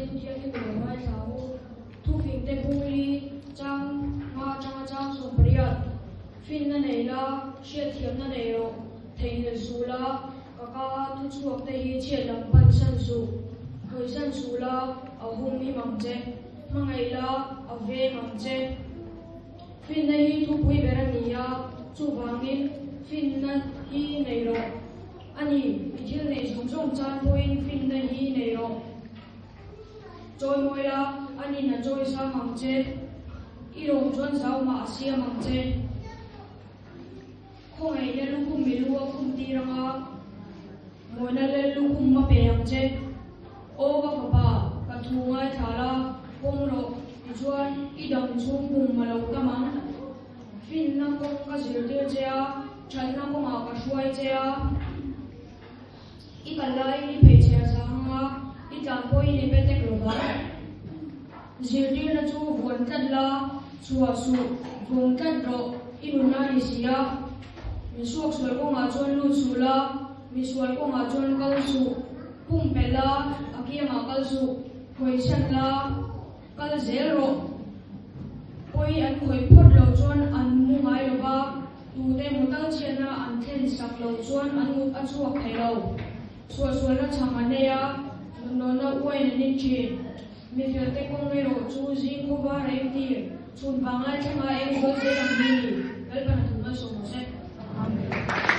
tu dia ki ko mai thau thu phing te puli chang ma chang so priat fin na nei la she thiam na nei ro thei le su la ka tu chuak te hi che lam pan san su khoi san su la a hum mi mang che mangai la a ve mang che fin na hi tu pui berania chu wangin fin na hi nei ro ani ithil nei song chan point fin na hi nei ro joy moi la ani na joy sa mang che i rong chuan sau ma sia mang che khong ai le lu kum mi lu a kum ti ranga moi na le lu kum ma pe yang che o ba pa ka thu ngai thala kong ro ti chuan i dang chung kum ma lo ka mang fin na kong ka zir tir che a chan na kong a ka hruai che a i ka lai ni pe che sa hanga i tlan poi ni pe tek lo ba zir tir na chu von tat la chua su vong tat ro i nu na ni sia mi suak sual kong a chuan lu su la mi sual kong a chuan kal su pum pe la akia ma kal su khoi san la kal zel ro poi an khoi phot lo chuan an mu ngai lo ba tu te mu tang chen na an then sak lo chuan an mu a chuak thei lo sual na chang an ne a no na uai na nin chin mi fel te kong ngai ro chu zing ko ba rem ti chun bangai thanga em ko te ang ni vel pan thuma so mo se amen